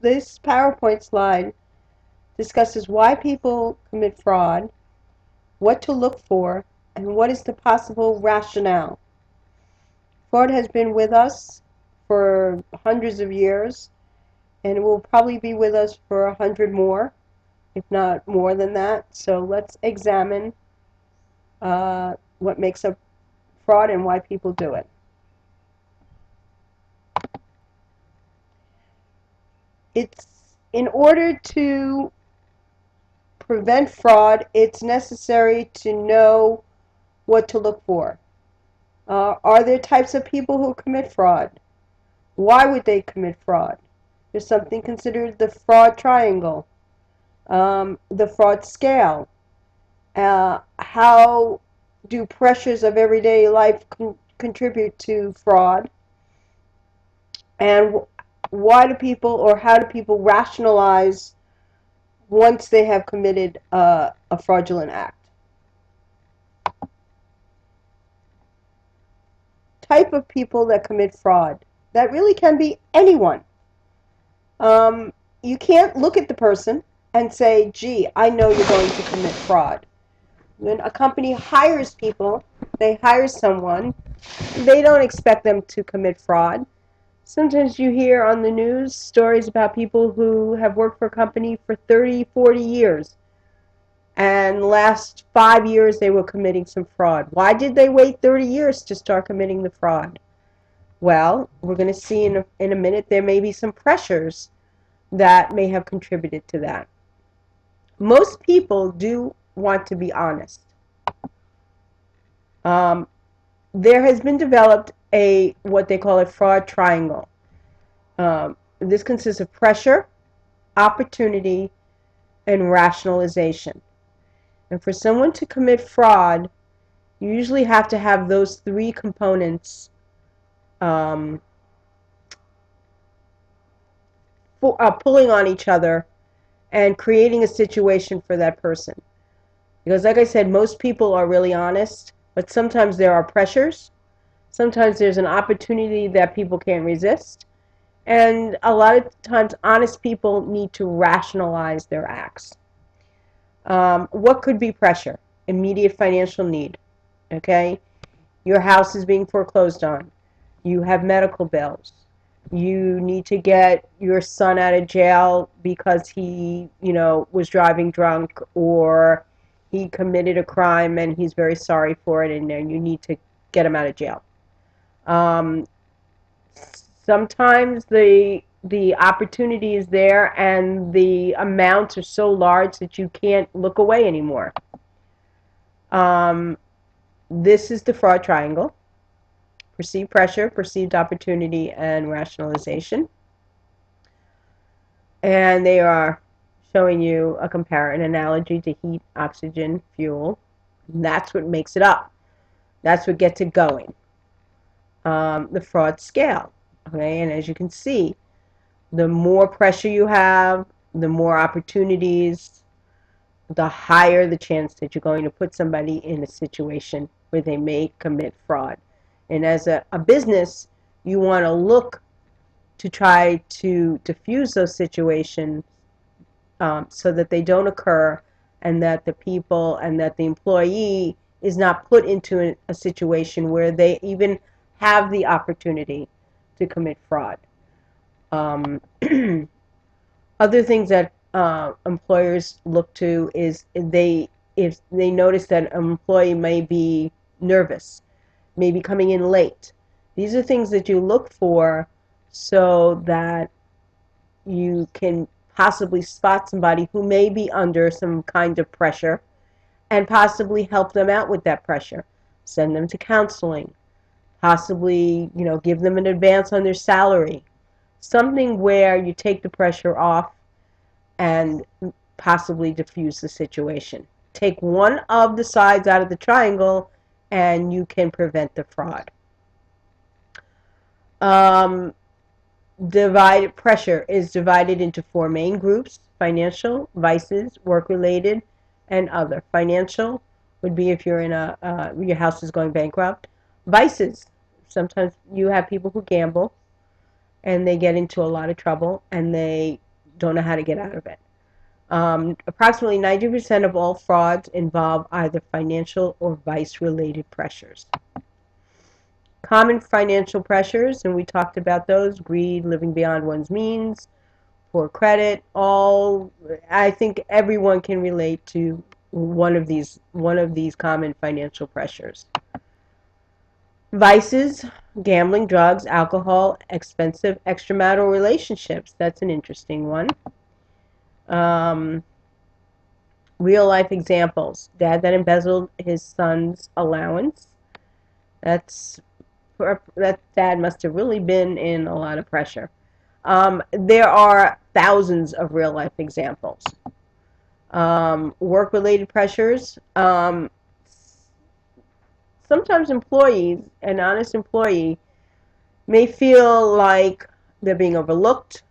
this PowerPoint slide discusses why people commit fraud, what to look for, and what is the possible rationale. Fraud has been with us for hundreds of years, and it will probably be with us for 100 more, if not more than that. So let's examine what makes up fraud and why people do it. It's in order to prevent fraud, it's necessary to know what to look for. Are there types of people who commit fraud? Why would they commit fraud? There's something considered the fraud triangle, the fraud scale. How do pressures of everyday life contribute to fraud? And why do people, or how do people rationalize once they have committed a fraudulent act? Type of people that commit fraud. That really can be anyone. You can't look at the person and say, gee, I know you're going to commit fraud. When a company hires people, they hire someone, they don't expect them to commit fraud. Sometimes you hear on the news stories about people who have worked for a company for 30, 40 years. And the last 5 years they were committing some fraud. Why did they wait 30 years to start committing the fraud? Well, we're going to see in a minute there may be some pressures that may have contributed to that. Most people do want to be honest. There has been developed what they call a fraud triangle. This consists of pressure, opportunity, and rationalization. And for someone to commit fraud, you usually have to have those three components pulling on each other and creating a situation for that person. Because like I said, most people are really honest, but sometimes there are pressures. Sometimes there's an opportunity that people can't resist. And a lot of times honest people need to rationalize their acts. What could be pressure? Immediate financial need. Okay? Your house is being foreclosed on. You have medical bills. You need to get your son out of jail because he, was driving drunk, or he committed a crime and he's very sorry for it, and then you need to get him out of jail. Sometimes the opportunity is there and the amounts are so large that you can't look away anymore. This is the fraud triangle. Perceived pressure, perceived opportunity, and rationalization. And they are showing you an analogy to heat, oxygen, fuel. And that's what makes it up. That's what gets it going. The fraud scale. Okay, and as you can see, the more pressure you have, the more opportunities, the higher the chance that you're going to put somebody in a situation where they may commit fraud. And as a business, you want to look to try to diffuse those situations so that they don't occur, and that the people and that the employee is not put into a situation where they even have the opportunity to commit fraud. Other things that employers look to is if they notice that an employee may be nervous, maybe coming in late. These are things that you look for so that you can possibly spot somebody who may be under some kind of pressure and possibly help them out with that pressure. Send them to counseling. Possibly, give them an advance on their salary. Something where you take the pressure off and possibly diffuse the situation. Take one of the sides out of the triangle and you can prevent the fraud. Pressure is divided into four main groups: financial, vices, work-related, and other. Financial would be if you're in your house is going bankrupt. Vices, sometimes you have people who gamble. and they get into a lot of trouble, and they don't know how to get out of it. Approximately 90% of all frauds involve either financial or vice-related pressures. Common financial pressures, and we talked about those: greed, living beyond one's means, poor credit. All, I think everyone can relate to one of these common financial pressures. Vices: gambling, drugs, alcohol, expensive extramarital relationships. That's an interesting one. Real life examples: dad that embezzled his son's allowance. That dad must have really been in a lot of pressure. There are thousands of real life examples. Work related pressures. Sometimes employees, an honest employee, may feel like they're being overlooked.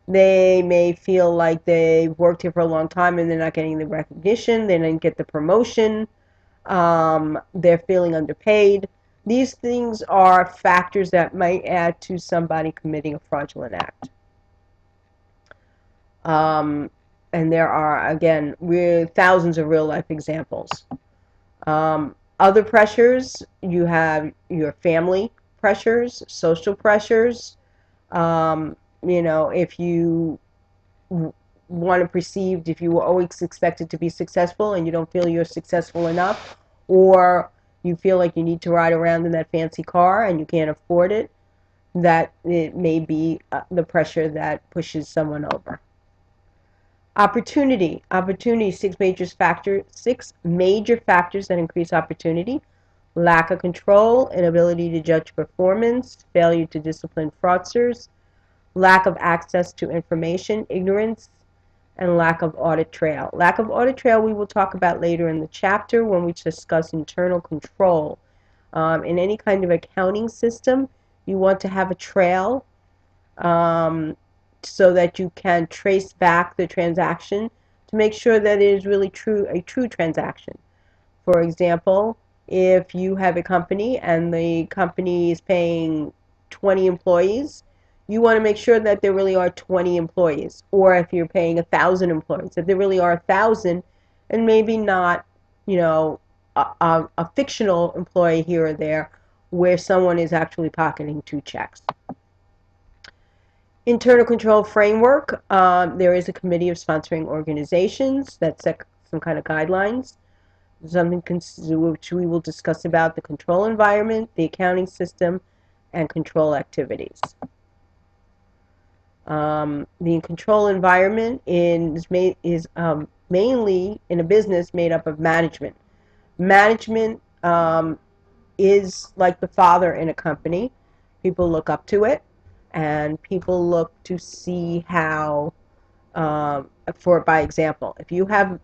They may feel like they worked here for a long time and they're not getting the recognition. They didn't get the promotion. They're feeling underpaid. These things are factors that might add to somebody committing a fraudulent act. And there are, again, thousands of real-life examples. Other pressures: you have your family pressures, social pressures. If you if you were always expected to be successful and you don't feel you're successful enough, or you feel like you need to ride around in that fancy car and you can't afford it, that it may be the pressure that pushes someone over. Opportunity. Six major factors that increase opportunity: lack of control, inability to judge performance, failure to discipline fraudsters, lack of access to information, ignorance, and lack of audit trail. Lack of audit trail we will talk about later in the chapter when we discuss internal control. In any kind of accounting system, you want to have a trail so that you can trace back the transaction to make sure that it is really a true transaction. For example, if you have a company and the company is paying 20 employees, you want to make sure that there really are 20 employees. Or if you're paying 1,000 employees, that there really are 1,000, and maybe not, a fictional employee here or there where someone is actually pocketing 2 checks. Internal control framework. There is a committee of sponsoring organizations that set some kind of guidelines, something which we will discuss about the control environment, the accounting system, and control activities. The control environment is mainly in a business made up of management. Management is like the father in a company. People look up to it, and people look to see how, by example, if you have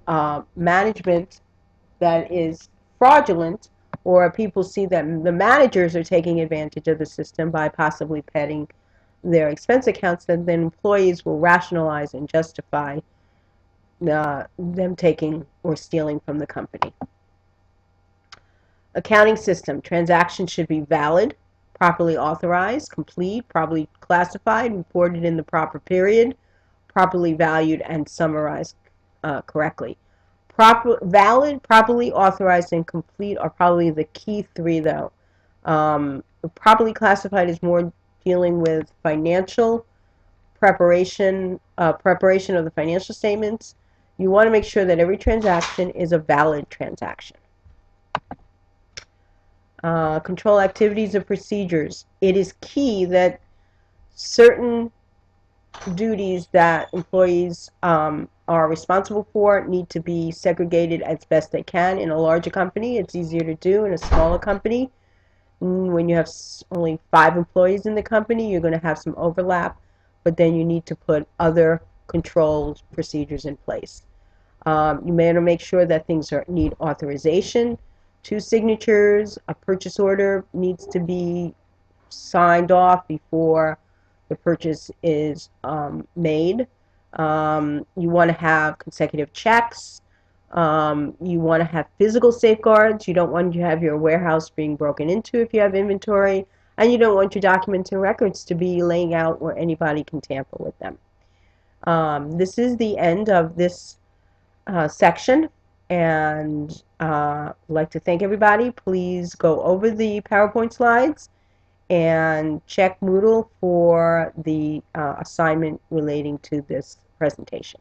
management that is fraudulent, or people see that the managers are taking advantage of the system by possibly petting their expense accounts, then employees will rationalize and justify them taking or stealing from the company. Accounting system. Transactions should be valid, properly authorized, complete, properly classified, reported in the proper period, properly valued, and summarized correctly. Valid, properly authorized, and complete are probably the key 3, though. Properly classified is more dealing with financial preparation of the financial statements. You want to make sure that every transaction is a valid transaction. Control activities and procedures. It is key that certain duties that employees are responsible for need to be segregated as best they can. In a larger company, it's easier to do. In a smaller company, when you have only 5 employees in the company, you're going to have some overlap, but then you need to put other control procedures in place. You may want to make sure that things need authorization, 2 signatures, a purchase order needs to be signed off before the purchase is made. You want to have consecutive checks. You want to have physical safeguards. You don't want to have your warehouse being broken into if you have inventory. and you don't want your documents and records to be laying out where anybody can tamper with them. This is the end of this section, and I'd like to thank everybody. Please go over the PowerPoint slides and check Moodle for the assignment relating to this presentation.